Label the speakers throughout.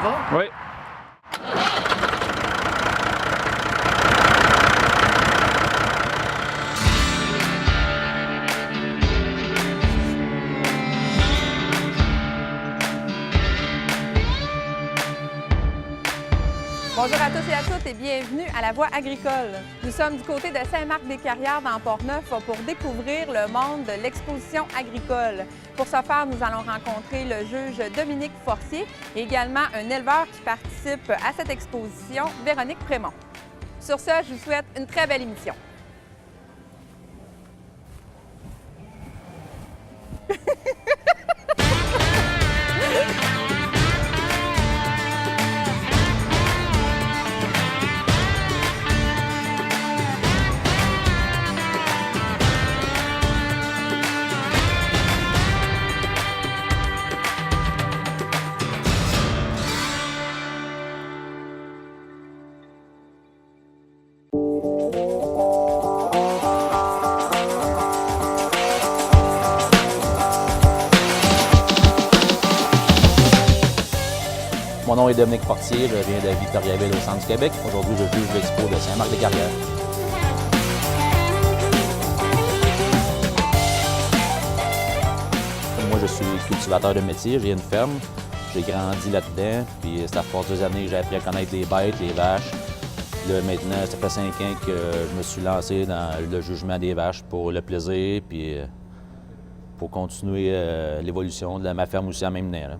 Speaker 1: y va?
Speaker 2: Oui.
Speaker 3: Bonjour à tous et à toutes et bienvenue à La Voie agricole. Nous sommes du côté de Saint-Marc-des-Carrières dans Port-Neuf pour découvrir le monde de l'exposition agricole. Pour ce faire, nous allons rencontrer le juge Dominique Forcier et également un éleveur qui participe à cette exposition, Véronique Prémont. Sur ce, je vous souhaite une très belle émission.
Speaker 4: Mon nom est Dominique Forcier, je viens de Victoriaville au centre du Québec. Aujourd'hui, je juge l'expo de Saint-Marc-des-Carrières. Moi, je suis cultivateur de métier, j'ai une ferme, j'ai grandi là-dedans, puis c'est à force des années que j'ai appris à connaître les bêtes, les vaches. Là, maintenant, ça fait 5 ans que je me suis lancé dans le jugement des vaches pour le plaisir, puis pour continuer l'évolution de ma ferme aussi en même temps.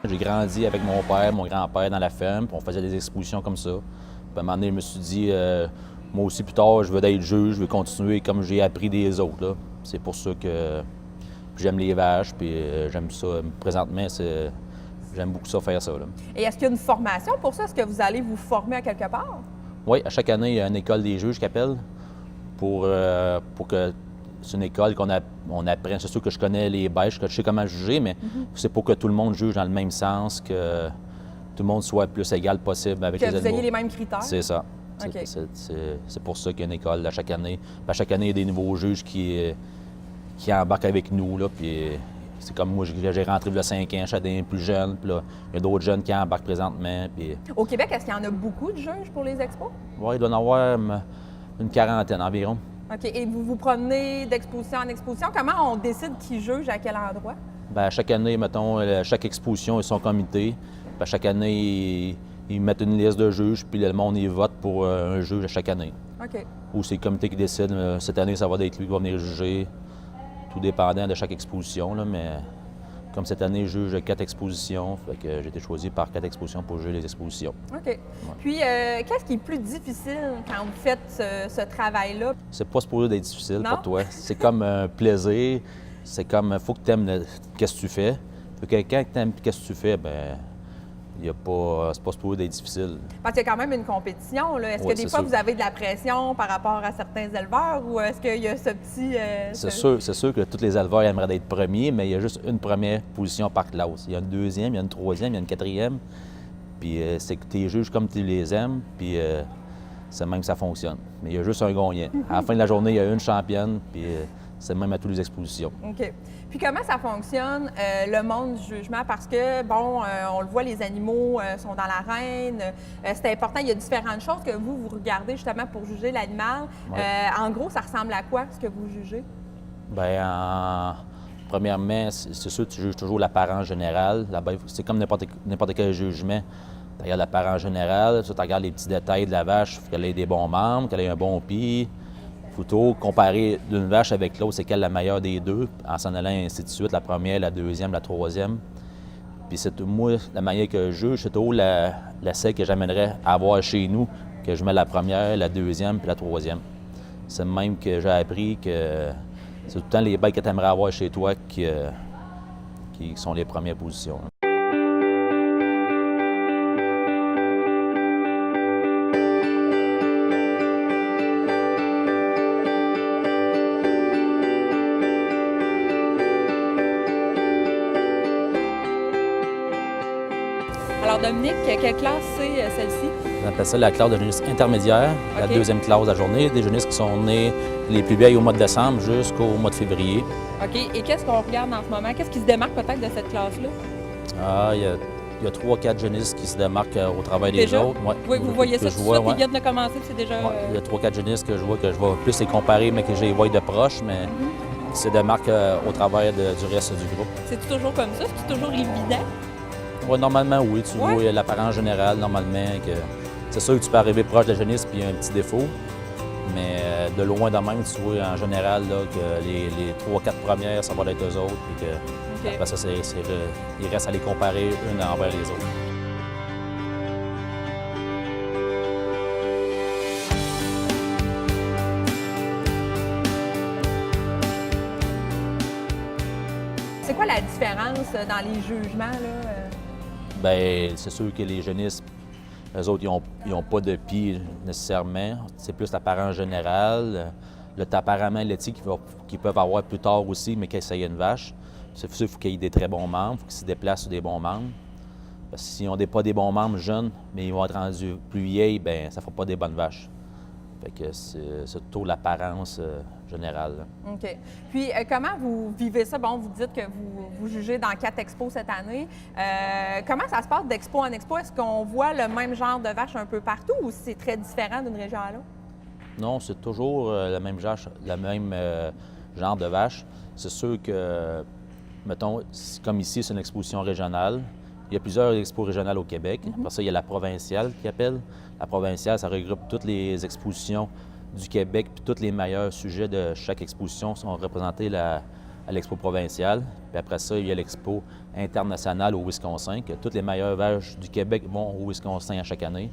Speaker 4: J'ai grandi avec mon père, mon grand-père dans la ferme, puis on faisait des expositions comme ça. Puis à un moment donné, je me suis dit, moi aussi plus tard, je veux être juge, je veux continuer comme j'ai appris des autres, là. C'est pour ça que j'aime les vaches, puis j'aime ça. Présentement, j'aime beaucoup ça, faire ça, là.
Speaker 3: Et est-ce qu'il y a une formation pour ça? Est-ce que vous allez vous former à quelque part?
Speaker 4: Oui, à chaque année, il y a une école des juges qui appelle pour que... C'est une école qu'on apprend. C'est sûr que je connais les bêches, que je sais comment juger, mais c'est pour que tout le monde juge dans le même sens, que tout le monde soit le plus égal possible avec les animaux.
Speaker 3: Que vous ayez les mêmes critères?
Speaker 4: C'est ça.
Speaker 3: Okay.
Speaker 4: C'est pour ça qu'il y a une école à chaque année. Puis à chaque année, il y a des nouveaux juges qui embarquent avec nous, là, puis c'est comme moi, j'ai rentré il y a 5 ans, je suis des plus jeunes, puis là, il y a d'autres jeunes qui embarquent présentement. Puis...
Speaker 3: Au Québec, est-ce qu'il y en a beaucoup de juges pour les expos?
Speaker 4: Oui, il doit y en avoir une quarantaine environ.
Speaker 3: OK. Et vous vous promenez d'exposition en exposition. Comment on décide qui juge à quel endroit?
Speaker 4: Bien, chaque année, mettons, chaque exposition a son comité. Bien, chaque année, ils mettent une liste de juges, puis le monde y vote pour un juge à chaque année.
Speaker 3: OK.
Speaker 4: Ou c'est le comité qui décide. Cette année, ça va être lui qui va venir juger, tout dépendant de chaque exposition, là, mais comme cette année, je juge 4 expositions, fait que j'ai été choisi par 4 expositions pour juger les expositions.
Speaker 3: OK. Ouais. Puis, qu'est-ce qui est plus difficile quand vous faites ce travail-là?
Speaker 4: C'est pas supposé d'être difficile
Speaker 3: non?
Speaker 4: pour toi. C'est comme un plaisir. C'est comme, faut que tu aimes qu'est-ce que tu fais. Fait que quand tu aimes qu'est-ce que tu fais, bien, c'est pas supposé d'être difficile.
Speaker 3: Parce qu'il y a quand même une compétition, là. Est-ce que des fois, vous avez de la pression par rapport à certains éleveurs ou est-ce qu'il y a ce petit...
Speaker 4: C'est sûr que tous les éleveurs aimeraient être premiers, mais il y a juste une première position par classe. Il y a une deuxième, il y a une troisième, il y a une quatrième. Puis c'est que tu les juges comme tu les aimes, puis c'est même que ça fonctionne. Mais il y a juste un gagnant. À la fin de la journée, il y a une championne, puis c'est même à toutes les expositions.
Speaker 3: OK. Puis comment ça fonctionne, le monde du jugement? Parce que, bon, on le voit, les animaux sont dans l'arène. C'est important, il y a différentes choses que vous regardez justement pour juger l'animal.
Speaker 4: Ouais.
Speaker 3: En gros, ça ressemble à quoi, ce que vous jugez?
Speaker 4: Bien, premièrement, c'est sûr que tu juges toujours l'apparence générale. C'est comme n'importe quel jugement. Tu regardes l'apparence générale, tu regardes les petits détails de la vache, qu'elle ait des bons membres, qu'elle ait un bon pied. Il faut comparer d'une vache avec l'autre, c'est quelle la meilleure des deux, en s'en allant ainsi de suite, la première, la deuxième, la troisième. Puis moi, la manière que je juge, c'est toujours la selle que j'amènerais à avoir chez nous, que je mets la première, la deuxième, puis la troisième. C'est même que j'ai appris que c'est tout le temps les bêtes que tu aimerais avoir chez toi qui sont les premières positions.
Speaker 3: Alors, Dominique, quelle classe c'est celle-ci?
Speaker 4: On appelle ça la classe de jeunisses intermédiaire,
Speaker 3: OK.
Speaker 4: La deuxième classe de la journée, des jeunisses qui sont nées les plus vieilles au mois de décembre jusqu'au mois de février.
Speaker 3: OK. Et qu'est-ce qu'on regarde en ce moment? Qu'est-ce qui se démarque peut-être de cette classe-là?
Speaker 4: Ah, il y a 3-4 génisses qui se démarquent au travail des
Speaker 3: Déjà?
Speaker 4: autres. Ouais,
Speaker 3: Oui, vous voyez ça
Speaker 4: que
Speaker 3: tout
Speaker 4: je
Speaker 3: de
Speaker 4: vois,
Speaker 3: suite,
Speaker 4: ouais.
Speaker 3: ils viennent de commencer, puis c'est déjà...
Speaker 4: Ouais, il y a 3-4 génisses que je vois plus les comparer, mais que je les vois de proche, mais qui se démarquent au travers du reste du groupe.
Speaker 3: C'est toujours comme ça? C'est toujours évident?
Speaker 4: Ouais, normalement, oui. Tu
Speaker 3: Ouais.
Speaker 4: vois l'apparence générale, normalement, que c'est sûr que tu peux arriver proche de la génisse puis il y a un petit défaut. Mais de loin de même, tu vois en général là, que les 3-4 premières, ça va être eux autres. Puis que,
Speaker 3: OK.
Speaker 4: après ça, il reste à les comparer une envers les autres.
Speaker 3: C'est quoi la différence dans les jugements, là?
Speaker 4: Bien, c'est sûr que les génisses, eux autres, ils n'ont pas de pied nécessairement. C'est plus l'apparence générale, le tempérament laitier qu'ils peuvent avoir plus tard aussi, mais qu'ils essayent une vache. C'est pour ça qu'il faut qu'ils aient des très bons membres, il faut qu'ils se déplacent sur des bons membres. Parce que s'ils n'ont pas des bons membres jeunes, mais ils vont être rendus plus vieilles, bien, ça ne fera pas des bonnes vaches. Fait que c'est surtout l'apparence générale. Là.
Speaker 3: OK. Puis, comment vous vivez ça? Bon, vous dites que vous jugez dans 4 expos cette année. Comment ça se passe d'expo en expo? Est-ce qu'on voit le même genre de vache un peu partout ou c'est très différent d'une région à l'autre?
Speaker 4: Non, c'est toujours le même genre de vache. C'est sûr que, mettons, comme ici, c'est une exposition régionale. Il y a plusieurs expos régionales au Québec. Après ça, il y a la provinciale qui appelle. La provinciale, ça regroupe toutes les expositions du Québec, puis tous les meilleurs sujets de chaque exposition sont représentés à l'expo provinciale. Puis après ça, il y a l'expo internationale au Wisconsin, que toutes les meilleures vaches du Québec vont au Wisconsin à chaque année.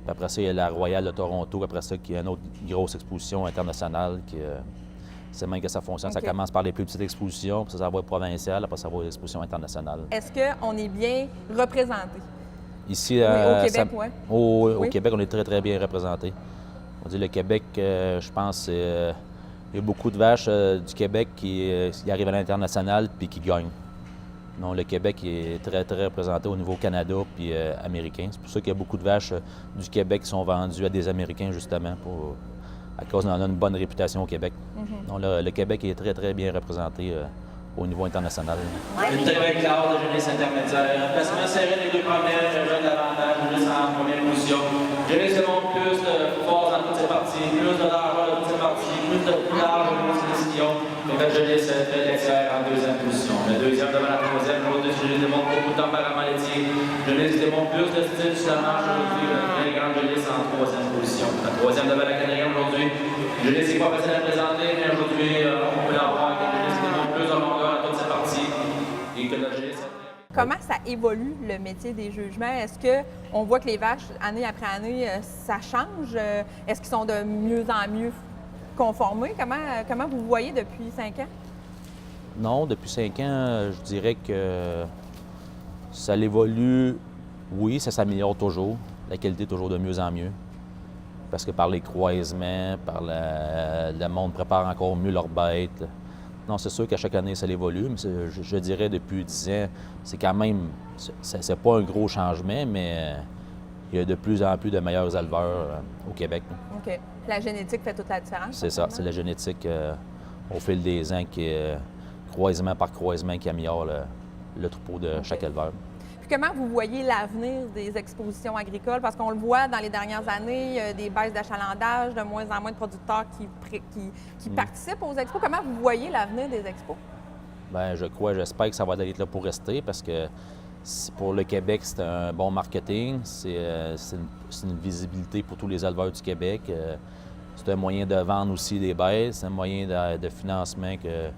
Speaker 4: Puis après ça, il y a la Royale de Toronto, après ça, qui est une autre grosse exposition internationale qui... c'est même que ça fonctionne.
Speaker 3: OK.
Speaker 4: Ça commence par les plus petites expositions, puis ça va être provincial, après ça va être l'exposition internationale.
Speaker 3: Est-ce qu'on est bien représenté?
Speaker 4: Ici,
Speaker 3: au Québec, oui.
Speaker 4: Au
Speaker 3: Oui.
Speaker 4: Québec, on est très, très bien représenté. On dit le Québec, je pense, il y a beaucoup de vaches du Québec qui arrivent à l'international puis qui gagnent. Non, le Québec est très, très représenté au niveau Canada puis américain. C'est pour ça qu'il y a beaucoup de vaches du Québec qui sont vendues à des Américains, justement, à cause qu'on a une bonne réputation au Québec. Donc, le Québec est très, très bien représenté au niveau international.
Speaker 1: Une très belle classe de jeunesse intermédiaire. Placement serré des deux premières, jeune davantage, jeunesse en première position. Jeunesse demande plus de force dans toutes ses parties, plus de largeur dans toutes ses parties, plus de large au niveau de ses décisions. Mais la jeunesse très laitière en deuxième position. Le deuxième devant la troisième, l'autre jeunesse demande beaucoup de tempérament laitier. Jeunesse demande plus de style sur la marche aujourd'hui. La très grande jeunesse en troisième position. La troisième devant la quatrième aujourd'hui. Jeunesse n'est pas facile à présenter, mais aujourd'hui, on peut en voir que jeunesse demande plus de longueur à toutes ses parties. Et que la jeunesse...
Speaker 3: Comment ça évolue, le métier des jugements? Est-ce qu'on voit que les vaches, année après année, ça change? Est-ce qu'ils sont de mieux en mieux conformés? Comment vous voyez depuis 5 ans?
Speaker 4: Non, depuis 5 ans, je dirais que ça évolue. Oui, ça s'améliore toujours. La qualité est toujours de mieux en mieux. Parce que par les croisements, le monde prépare encore mieux leurs bêtes. Non, c'est sûr qu'à chaque année, ça évolue, mais je dirais depuis 10 ans, c'est quand même, c'est pas un gros changement, mais il y a de plus en plus de meilleurs éleveurs au Québec.
Speaker 3: OK. La génétique fait toute la différence?
Speaker 4: C'est ça, c'est la génétique au fil des ans qui croisement par croisement qui améliore le troupeau de chaque éleveur.
Speaker 3: Puis comment vous voyez l'avenir des expositions agricoles? Parce qu'on le voit dans les dernières années, il y a des baisses d'achalandage, de moins en moins de producteurs qui participent aux expos. Comment vous voyez l'avenir des expos?
Speaker 4: Bien, j'espère que ça va être là pour rester parce que pour le Québec, c'est un bon marketing, c'est une visibilité pour tous les éleveurs du Québec. C'est un moyen de vendre aussi des bêtes, c'est un moyen de financement que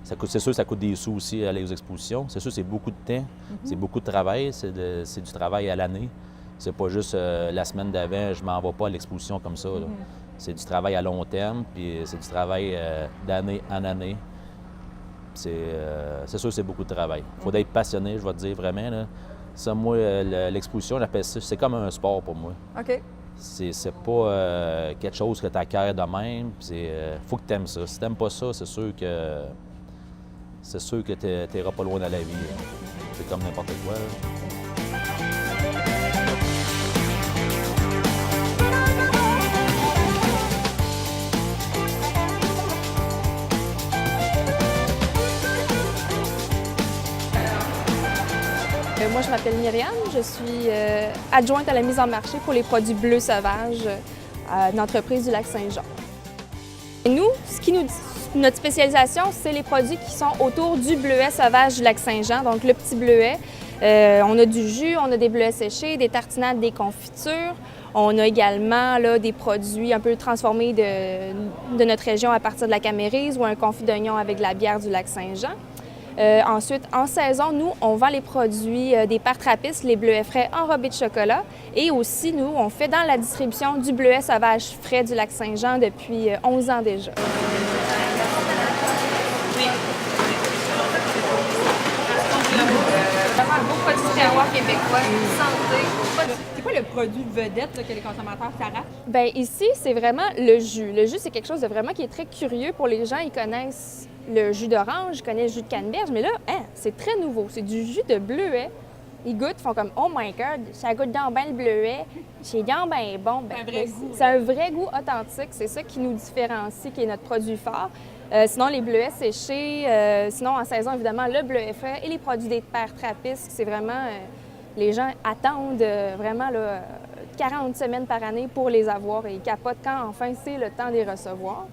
Speaker 4: c'est sûr que ça coûte des sous aussi à aller aux expositions. C'est sûr que c'est beaucoup de temps, c'est beaucoup de travail, c'est du travail à l'année. C'est pas juste la semaine d'avant, je m'en vais pas à l'exposition comme ça. Là. C'est du travail à long terme, puis c'est du travail d'année en année. C'est sûr que c'est beaucoup de travail. Il faut être passionné, je vais te dire vraiment. Là. Ça, moi, l'exposition, j'appelle ça, c'est comme un sport pour moi.
Speaker 3: OK.
Speaker 4: C'est pas quelque chose que tu acquiers de même. Il faut que tu aimes ça. Si tu n'aimes pas ça, c'est sûr que tu n'iras pas loin dans la vie. C'est comme n'importe quoi. Là.
Speaker 2: Moi, je m'appelle Myriam, je suis adjointe à la mise en marché pour les produits bleus sauvages à une entreprise du Lac-Saint-Jean. Et nous, notre spécialisation, c'est les produits qui sont autour du bleuet sauvage du Lac-Saint-Jean, donc le petit bleuet. On a du jus, on a des bleuets séchés, des tartinades, des confitures. On a également là, des produits un peu transformés de notre région à partir de la Camérise ou un confit d'oignon avec de la bière du Lac-Saint-Jean. Ensuite, en saison, nous, on vend les produits des parts trappistes, les bleuets frais enrobés de chocolat. Et aussi, nous, on fait dans la distribution du bleuet sauvage frais du Lac-Saint-Jean depuis 11 ans déjà. Vraiment un beau produit de terroir québécois, santé.
Speaker 3: C'est quoi le produit vedette là, que les consommateurs s'arrachent?
Speaker 2: Bien, ici, c'est vraiment le jus. Le jus, c'est quelque chose de vraiment qui est très curieux pour les gens. Ils connaissent le jus d'orange, ils connaissent le jus de canneberge, mais là, c'est très nouveau. C'est du jus de bleuet. Ils goûtent, ils font comme « Oh my God, ça goûte donc bien le bleuet. C'est donc bien bon. » C'est un vrai goût authentique. C'est ça qui nous différencie, qui est notre produit fort. Sinon, les bleuets séchés, sinon, en saison, évidemment, le bleuet frais et les produits des parts trappistes, c'est vraiment... les gens attendent vraiment là, 40 semaines par année pour les avoir et ils capotent quand enfin c'est le temps de les recevoir.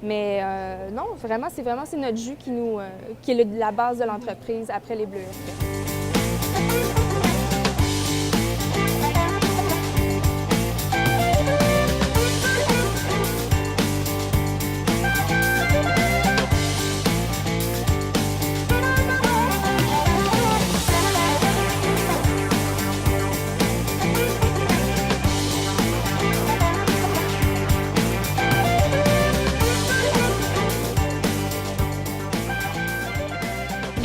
Speaker 2: Mais non, vraiment, c'est notre jus qui est la base de l'entreprise après les bleuets frais.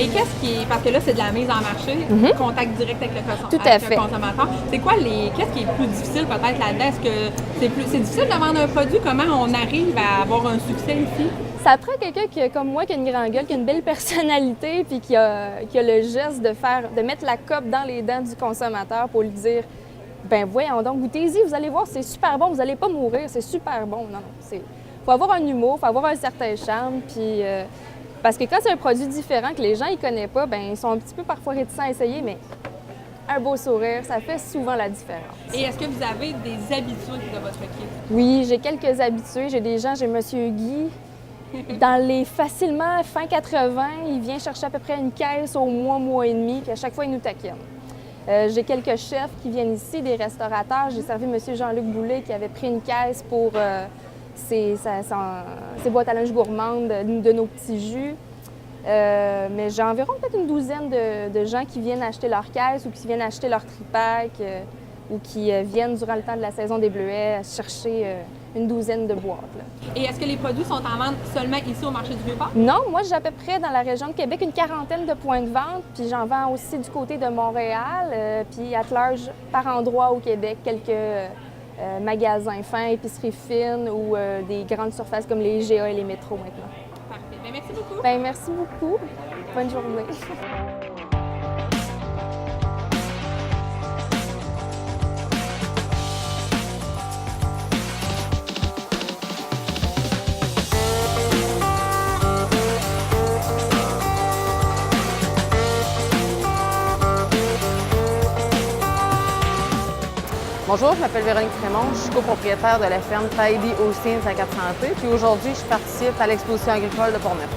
Speaker 3: Et qu'est-ce qui est, parce que là, c'est de la mise en marché, contact direct avec le,
Speaker 2: Tout à fait.
Speaker 3: consommateur. C'est quoi qu'est-ce qui est plus difficile peut-être là-dedans? Est-ce que c'est difficile de vendre un produit? Comment on arrive à avoir un succès ici?
Speaker 2: Ça prend quelqu'un comme moi, qui a une grande gueule, qui a une belle personnalité, puis qui a le geste de mettre la cope dans les dents du consommateur pour lui dire « Ben voyons donc, goûtez-y, vous allez voir, c'est super bon, vous n'allez pas mourir, c'est super bon. » Non, il faut avoir un humour, il faut avoir un certain charme, puis... parce que quand c'est un produit différent que les gens ne connaissent pas, ben ils sont un petit peu parfois réticents à essayer, mais un beau sourire, ça fait souvent la différence.
Speaker 3: Et est-ce que vous avez des habitudes de votre équipe?
Speaker 2: Oui, j'ai quelques habitués. J'ai des gens, j'ai M. Guy. Facilement fin 80, il vient chercher à peu près une caisse au mois et demi, puis à chaque fois, il nous taquine. J'ai quelques chefs qui viennent ici, des restaurateurs. J'ai servi M. Jean-Luc Boulet qui avait pris une caisse pour... ses boîtes à linge gourmandes de nos petits jus. Mais j'ai environ peut-être une douzaine de gens qui viennent acheter leur caisse ou qui viennent acheter leur tripack ou qui viennent durant le temps de la saison des bleuets chercher une douzaine de boîtes. Là.
Speaker 3: Et est-ce que les produits sont en vente seulement ici au marché du Vieux-Port?
Speaker 2: Non, moi j'ai à peu près dans la région de Québec une quarantaine de points de vente, puis j'en vends aussi du côté de Montréal, puis à large par endroit au Québec, quelques... magasins fins, épiceries fines ou des grandes surfaces comme les IGA et les métros maintenant.
Speaker 3: Parfait. Bien, merci beaucoup.
Speaker 2: Bien, merci beaucoup. Bonne journée.
Speaker 5: Bonjour, je m'appelle Véronique Frémont, je suis copropriétaire de la ferme Tidy Hostings à Cap-Santé, puis aujourd'hui, je participe à l'exposition agricole de Portneuf.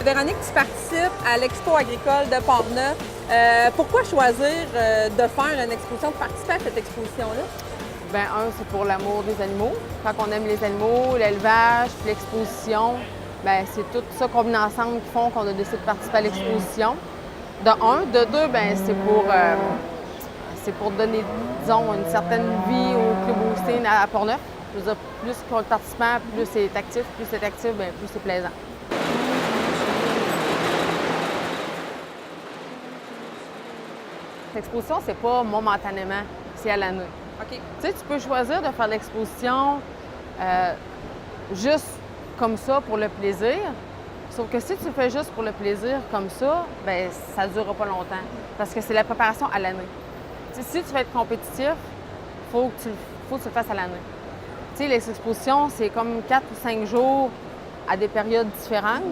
Speaker 3: Véronique, tu participes à l'Expo agricole de Portneuf. Pourquoi choisir de faire une exposition, de participer à cette exposition-là?
Speaker 5: Bien, c'est pour l'amour des animaux. Quand on aime les animaux, l'élevage, puis l'exposition, bien, c'est tout ça combiné ensemble qui font qu'on a décidé de participer à l'exposition. De un. De deux, bien, c'est pour donner, disons, une certaine vie au Club Hosting à Portneuf. Je veux dire, plus qu'on est participant, plus c'est actif, bien, plus c'est plaisant. L'exposition, c'est pas momentanément, c'est à l'année.
Speaker 3: OK.
Speaker 5: Tu sais, tu peux choisir de faire l'exposition juste comme ça pour le plaisir. Sauf que si tu le fais juste pour le plaisir comme ça, bien, ça ne durera pas longtemps. Parce que c'est la préparation à l'année. Tu sais, si tu veux être compétitif, il faut que tu le fasses à l'année. Tu Tu sais, les expositions, c'est comme 4 ou 5 jours à des périodes différentes.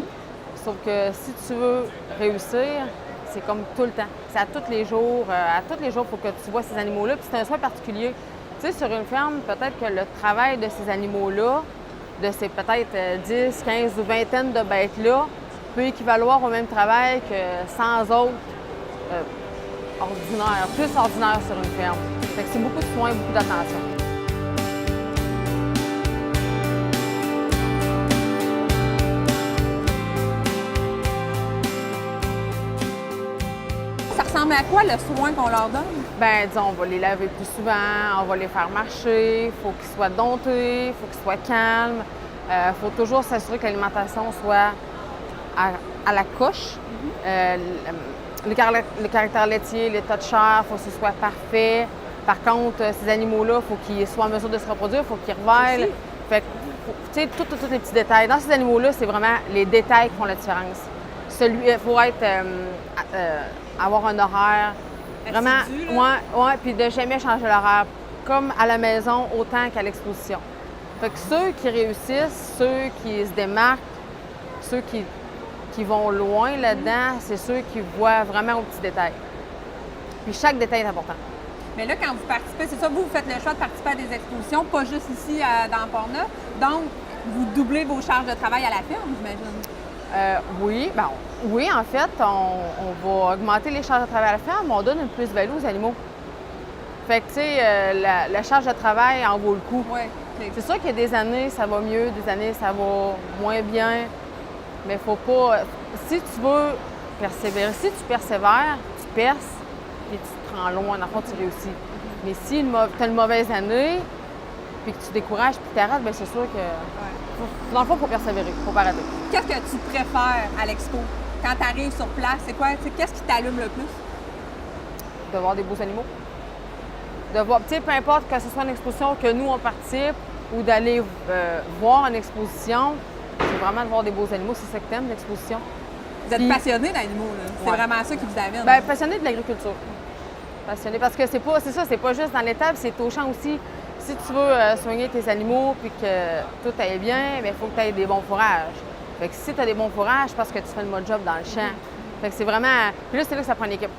Speaker 5: Sauf que si tu veux réussir, c'est comme tout le temps. C'est à tous les jours. À tous les jours, il faut que tu vois ces animaux-là. Puis c'est un soin particulier. Tu sais, sur une ferme, peut-être que le travail de ces animaux-là, de ces peut-être 10, 15 ou vingtaine de bêtes-là, peut équivaloir au même travail que 100 autres ordinaires, plus ordinaires sur une ferme. Fait que c'est beaucoup de soins, beaucoup d'attention.
Speaker 3: Ça ressemble à quoi le soin qu'on leur donne?
Speaker 5: Ben, disons, on va les laver plus souvent, on va les faire marcher, il faut qu'ils soient domptés, il faut qu'ils soient calmes. Il faut toujours s'assurer que l'alimentation soit à la coche. Le caractère laitier, l'état de chair, il faut que ce soit parfait. Par contre, ces animaux-là, il faut qu'ils soient en mesure de se reproduire, il faut qu'ils reveillent. Fait que, tu sais, tous les petits détails. Dans ces animaux-là, c'est vraiment les détails qui font la différence. Il faut avoir un horaire vraiment, puis de jamais changer l'horaire, comme à la maison autant qu'à l'exposition. Fait que ceux qui réussissent, ceux qui se démarquent, ceux qui vont loin là-dedans, c'est ceux qui voient vraiment aux petits détails. Puis chaque détail est important.
Speaker 3: Mais là, quand vous participez, c'est ça, vous faites le choix de participer à des expositions, pas juste ici dans Port-Neuf. Donc, vous doublez vos charges de travail à la ferme, j'imagine.
Speaker 5: Oui, en fait, on va augmenter les charges de travail à la ferme, mais on donne une plus-value aux animaux. Fait que, tu sais, la charge de travail en vaut le coup.
Speaker 3: Oui.
Speaker 5: C'est sûr qu'il y a des années, ça va mieux, des années, ça va moins bien, mais faut pas... Si tu veux persévérer, si tu persévères, tu perces, puis tu te rends loin, dans le fond, tu réussis. Mais si tu as une mauvaise année, puis que tu décourages, puis tu t'arrêtes, bien c'est sûr que... Dans le fond, il faut persévérer, il faut pas arrêter.
Speaker 3: Qu'est-ce que tu préfères à l'expo? Quand tu arrives sur place, c'est quoi? Qu'est-ce qui t'allume le plus?
Speaker 5: De voir des beaux animaux. De voir, tu sais, peu importe que ce soit une exposition que nous, on participe ou d'aller voir une exposition, c'est vraiment de voir des beaux animaux. C'est ça que t'aimes, l'exposition.
Speaker 3: Vous êtes passionné d'animaux, là. C'est vraiment ça qui vous amène.
Speaker 5: Bien, passionné de l'agriculture. Passionné parce que c'est pas juste dans l'étable, c'est au champ aussi. Si tu veux soigner tes animaux puis que tout aille bien, il faut que tu aies des bons fourrages. Fait que si tu as des bons fourrages, c'est parce que tu fais le bon job dans le champ. Fait que c'est vraiment... Puis là, c'est là que ça prend une équipe.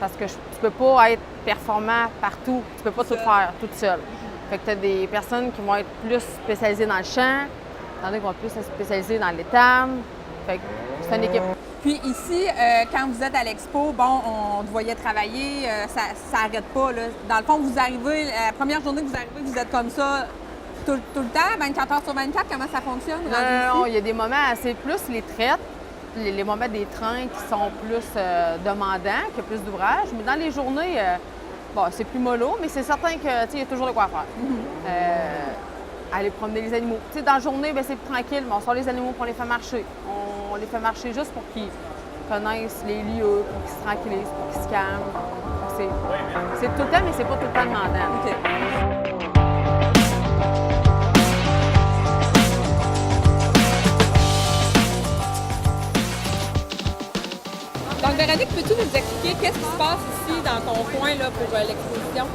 Speaker 5: Parce que tu peux pas être performant partout. Tu peux pas tout faire toute seule. Fait que tu as des personnes qui vont être plus spécialisées dans le champ, tandis qui vont être plus spécialisées dans l'étable. Fait que c'est une équipe.
Speaker 3: Puis ici, quand vous êtes à l'expo, bon, on te voyait travailler, ça n'arrête pas, là. Dans le fond, vous arrivez, la première journée que vous arrivez, vous êtes comme ça tout le temps, 24 heures sur 24, comment ça fonctionne?
Speaker 5: Non, il y a des moments, c'est plus les traites, les moments des trains qui sont plus demandants, qu'il y a plus d'ouvrages. Mais dans les journées, c'est plus mollo, mais c'est certain qu'il y a toujours de quoi faire. Aller promener les animaux. Tu sais, dans la journée, c'est plus tranquille, mais on sort les animaux pour les faire marcher. On les fait marcher juste pour qu'ils connaissent les lieux, pour qu'ils se tranquillisent, pour qu'ils se calment. C'est tout le temps, mais c'est pas tout le temps demandant.
Speaker 3: OK. Donc, Véronique, peux-tu nous expliquer qu'est-ce qui se passe ici dans ton coin là, pour l'exposition?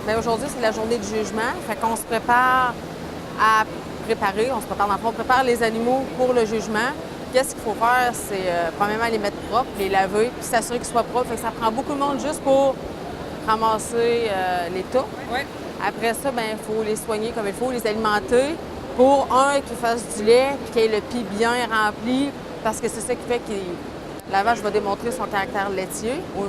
Speaker 5: Bien, aujourd'hui, c'est la journée du jugement. Fait qu'on se prépare à préparer, on prépare les animaux pour le jugement. Qu'est-ce qu'il faut faire? C'est premièrement les mettre propres, les laver, puis s'assurer qu'ils soient propres. Fait que ça prend beaucoup de monde juste pour ramasser les tas.
Speaker 3: Ouais.
Speaker 5: Après ça, il faut les soigner comme il faut, les alimenter pour, qu'ils fassent du lait, puis qu'il y ait le pied bien rempli, parce que c'est ça qui fait que la vache va démontrer son caractère laitier ou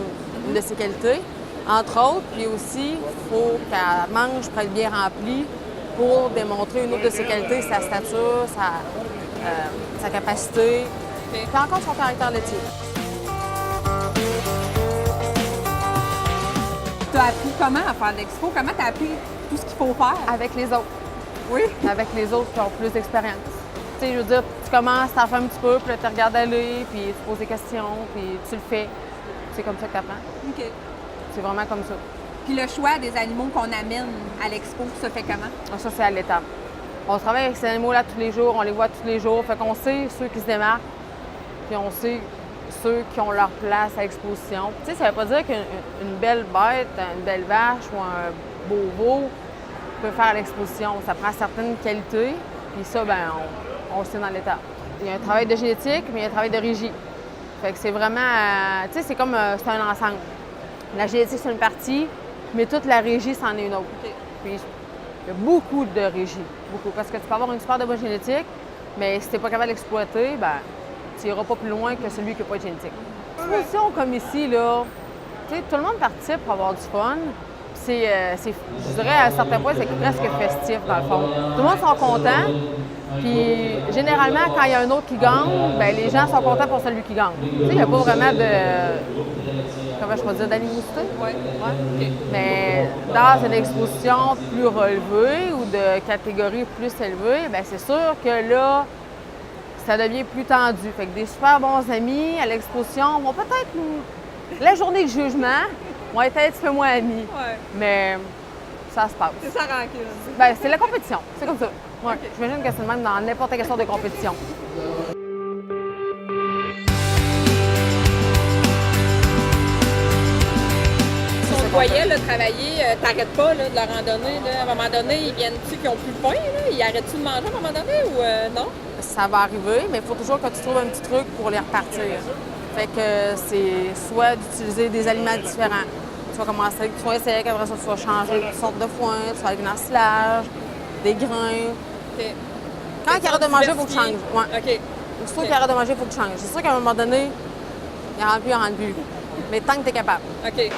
Speaker 5: une de ses qualités, entre autres. Puis aussi, il faut qu'elle mange pour être bien remplie pour démontrer une autre de ses qualités, sa stature, sa capacité, puis encore son caractère laitier.
Speaker 3: Tu as appris comment à faire l'expo? Comment tu as appris tout ce qu'il faut faire?
Speaker 5: Avec les autres.
Speaker 3: Oui.
Speaker 5: Avec les autres qui ont plus d'expérience. Tu sais, je veux dire, tu commences, t'en fais un petit peu, puis là, tu regardes aller, puis tu poses des questions, puis tu le fais. C'est comme ça que tu apprends.
Speaker 3: OK.
Speaker 5: C'est vraiment comme ça.
Speaker 3: Puis le choix des animaux qu'on amène à l'expo, ça fait comment?
Speaker 5: Ça, c'est à l'étape. On travaille avec ces animaux-là tous les jours, on les voit tous les jours. Fait qu'on sait ceux qui se démarquent, puis on sait ceux qui ont leur place à l'exposition. Tu sais, ça veut pas dire qu'une belle bête, une belle vache ou un bovo peut faire à l'exposition. Ça prend certaines qualités, puis ça, ben, on le sait dans l'état. Il y a un travail de génétique, mais il y a un travail de régie. Fait que c'est vraiment, tu sais, c'est comme, c'est un ensemble. La génétique, c'est une partie, mais toute la régie, c'en est une autre. Puis il y a beaucoup de régie, beaucoup. Parce que tu peux avoir une super de bonne génétique, mais si tu n'es pas capable d'exploiter, ben, tu n'iras pas plus loin que celui qui n'a pas de génétique. Exposition comme ici, là, tu sais, tout le monde participe pour avoir du fun. Je dirais, à un certain point, c'est presque festif, dans le fond. Tout le monde sont contents. Puis, généralement, quand il y a un autre qui gagne, bien, les gens sont contents pour celui qui gagne. Tu sais, il n'y a pas vraiment de... Comment je peux dire? D'animosité?
Speaker 3: Oui.
Speaker 5: Ouais. Mais dans une exposition plus relevée ou de catégorie plus élevée, bien, c'est sûr que là, ça devient plus tendu. Fait que des super bons amis à l'exposition vont peut-être... La journée de jugement, vont être un petit peu moins amis.
Speaker 3: Ouais.
Speaker 5: Mais ça se passe.
Speaker 3: C'est ça rancune.
Speaker 5: Ben, c'est la compétition. C'est comme ça. Ouais.
Speaker 3: OK.
Speaker 5: J'imagine que c'est le même dans n'importe quelle sorte de compétition.
Speaker 3: Si on te voyait là, travailler, t'arrêtes pas là, de leur en donner. Là. À un moment donné, ils viennent-tu qui ont plus faim? Là? Ils arrêtent-tu de manger à un moment donné ou non?
Speaker 5: Ça va arriver, mais il faut toujours que tu trouves un petit truc pour les repartir. Fait que c'est soit d'utiliser des aliments différents. Tu vas commencer avec du foin sec, après ça, tu vas changer toutes sortes de foin, tu vas avec un ensilage, des grains.
Speaker 3: OK.
Speaker 5: Quand il arrête de manger, il faut que tu changes. Ouais.
Speaker 3: OK.
Speaker 5: Aussitôt qu'il arrête de manger, il faut que tu changes. C'est sûr qu'à un moment donné, il en rentre plus, il en rentre plus. Mais tant que tu es capable.
Speaker 3: OK.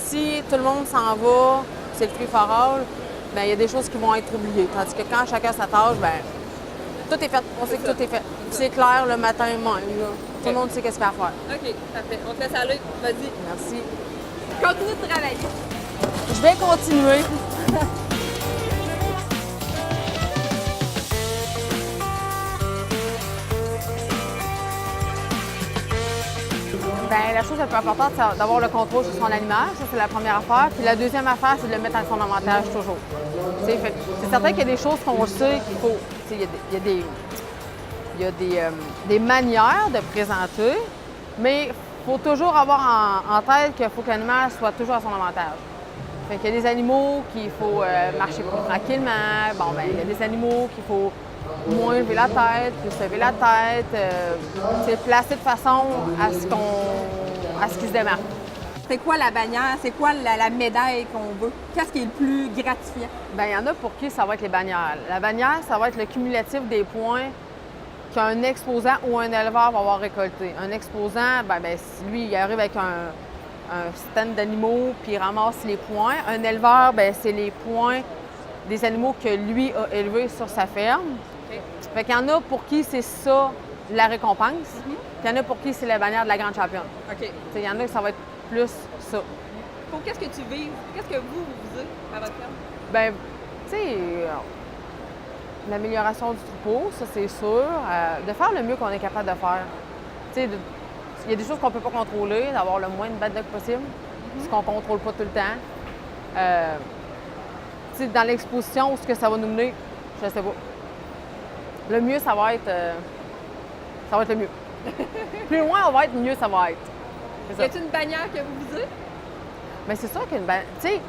Speaker 5: Si tout le monde s'en va, c'est le free for all, bien, il y a des choses qui vont être oubliées. Tandis que quand chacun sa tâche, bien, tout est fait. On sait que tout est fait. C'est clair le matin même. Là. Tout le monde sait qu'est-ce qu'il y a à faire.
Speaker 3: OK, parfait. On te laisse aller. Vas-y.
Speaker 5: Merci.
Speaker 3: Continue de travailler.
Speaker 5: Je vais continuer. Bien, la chose la plus importante, c'est d'avoir le contrôle sur son animal. Ça, c'est la première affaire. Puis la deuxième affaire, c'est de le mettre à son avantage toujours. C'est certain qu'il y a des choses qu'on sait qu'il faut. Il y a des manières de présenter, mais il faut toujours avoir en tête qu'il faut que l'animal soit toujours à son avantage. Fait qu'il y a des animaux qu'il faut marcher plus tranquillement. Bon, ben, il y a des animaux qu'il faut moins lever la tête, plus lever la tête. C'est placé de façon à ce qu'il se démarque.
Speaker 3: C'est quoi la bannière? C'est quoi la médaille qu'on veut? Qu'est-ce qui est le plus gratifiant?
Speaker 5: Bien, il y en a pour qui ça va être les bannières. La bannière, ça va être le cumulatif des points qu'un exposant ou un éleveur va avoir récolté. Un exposant, si lui, il arrive avec un stand d'animaux puis il ramasse les points. Un éleveur, c'est les points des animaux que lui a élevés sur sa ferme.
Speaker 3: Okay.
Speaker 5: Fait qu'il y en a pour qui c'est ça la récompense. Puis il y en a pour qui c'est la bannière de la grande championne.
Speaker 3: OK.
Speaker 5: Il y en a que ça va être plus ça.
Speaker 3: Pour qu'est-ce que tu vises? Qu'est-ce que vous visez à votre ferme?
Speaker 5: Bien, tu sais, l'amélioration du troupeau, ça c'est sûr. De faire le mieux qu'on est capable de faire. Tu sais, il y a des choses qu'on ne peut pas contrôler, d'avoir le moins de bad luck possible, ce qu'on ne contrôle pas tout le temps. Tu sais, dans l'exposition, où ce que ça va nous mener, je ne sais pas. Le mieux, ça va être le mieux. Plus loin on va être, mieux ça va être.
Speaker 3: Y a-t-il une bannière que vous visez?
Speaker 5: Bien, c'est sûr qu'une bannière... Tu sais,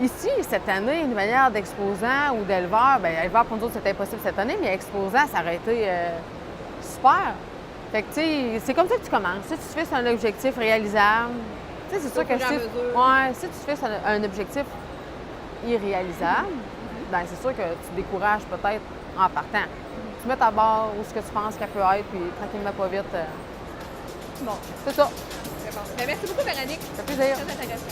Speaker 5: ici, cette année, une bannière d'exposant ou d'éleveur, bien, éleveur pour nous autres, c'était impossible cette année, mais exposant, ça aurait été super. Fait que, tu sais, c'est comme ça que tu commences. Si tu te fixes un objectif réalisable, tu sais, c'est sûr que si tu te fixes un objectif irréalisable, bien, c'est sûr que tu décourages peut-être en partant. Tu mets ta barre où ce que tu penses qu'elle peut être, puis tranquillement, pas vite.
Speaker 3: Bon.
Speaker 5: C'est ça.
Speaker 3: C'est bon. Bien, merci beaucoup, Véronique.
Speaker 5: Ça fait plaisir.
Speaker 3: Très intéressant.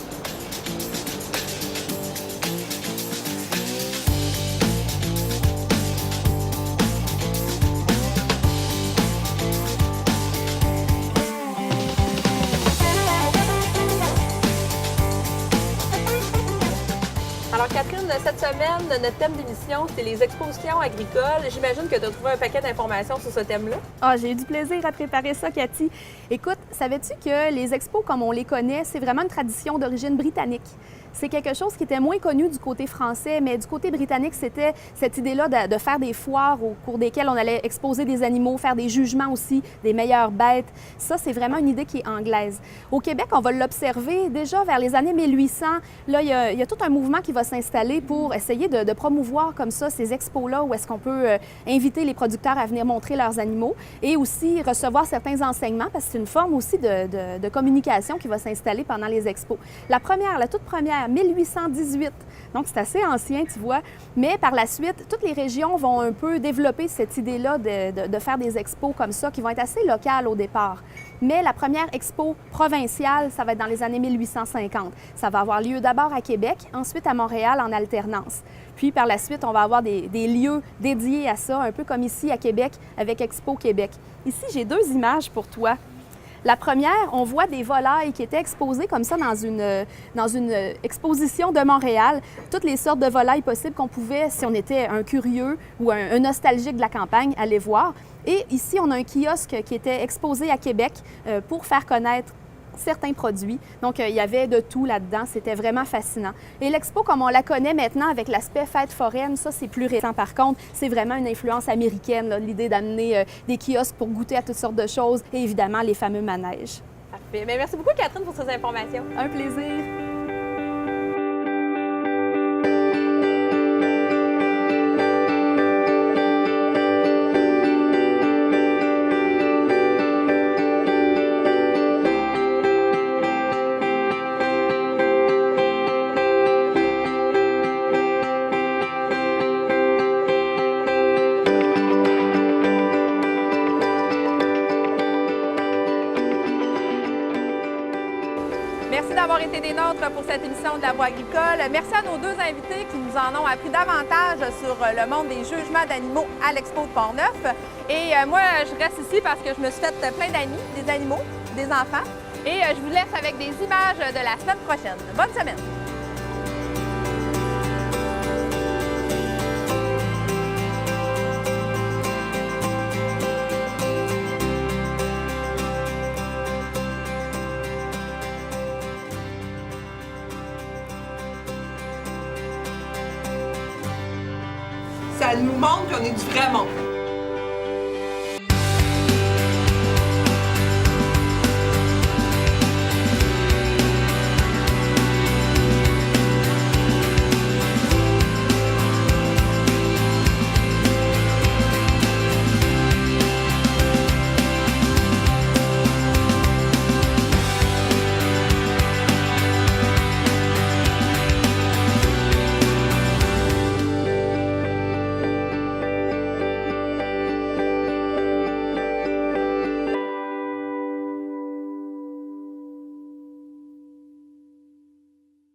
Speaker 3: Alors, Catherine, cette semaine, notre thème d'émission, c'est les expositions agricoles. J'imagine que tu as trouvé un paquet d'informations sur ce thème-là.
Speaker 6: Ah, j'ai eu du plaisir à préparer ça, Cathy. Écoute, savais-tu que les expos, comme on les connaît, c'est vraiment une tradition d'origine britannique? C'est quelque chose qui était moins connu du côté français, mais du côté britannique, c'était cette idée-là de faire des foires au cours desquelles on allait exposer des animaux, faire des jugements aussi, des meilleures bêtes. Ça, c'est vraiment une idée qui est anglaise. Au Québec, on va l'observer déjà vers les années 1800. Là, il y a tout un mouvement qui va s'installer pour essayer de promouvoir comme ça ces expos-là où est-ce qu'on peut inviter les producteurs à venir montrer leurs animaux et aussi recevoir certains enseignements parce que c'est une forme aussi de communication qui va s'installer pendant les expos. La toute première, 1818, donc c'est assez ancien, tu vois, mais par la suite, toutes les régions vont un peu développer cette idée-là de faire des expos comme ça qui vont être assez locales au départ. Mais la première expo provinciale, ça va être dans les années 1850. Ça va avoir lieu d'abord à Québec, ensuite à Montréal en alternance. Puis par la suite, on va avoir des lieux dédiés à ça, un peu comme ici à Québec avec Expo Québec. Ici, j'ai 2 images pour toi. La première, on voit des volailles qui étaient exposées comme ça dans une exposition de Montréal. Toutes les sortes de volailles possibles qu'on pouvait, si on était un curieux ou un nostalgique de la campagne, aller voir. Et ici, on a un kiosque qui était exposé à Québec pour faire connaître certains produits. Donc, il y avait de tout là-dedans. C'était vraiment fascinant. Et l'expo, comme on la connaît maintenant avec l'aspect fête foraine, ça, c'est plus récent. Par contre, c'est vraiment une influence américaine, l'idée d'amener des kiosques pour goûter à toutes sortes de choses et évidemment les fameux manèges.
Speaker 3: Parfait. Bien, merci beaucoup, Catherine, pour ces informations.
Speaker 6: Un plaisir.
Speaker 3: Merci d'avoir été des nôtres pour cette émission de La Voix agricole. Merci à nos 2 invités qui nous en ont appris davantage sur le monde des jugements d'animaux à l'Expo de Portneuf. Et moi, je reste ici parce que je me suis fait plein d'amis, des animaux, des enfants. Et je vous laisse avec des images de la semaine prochaine. Bonne semaine!
Speaker 7: Ça nous montre qu'on est du vrai monde.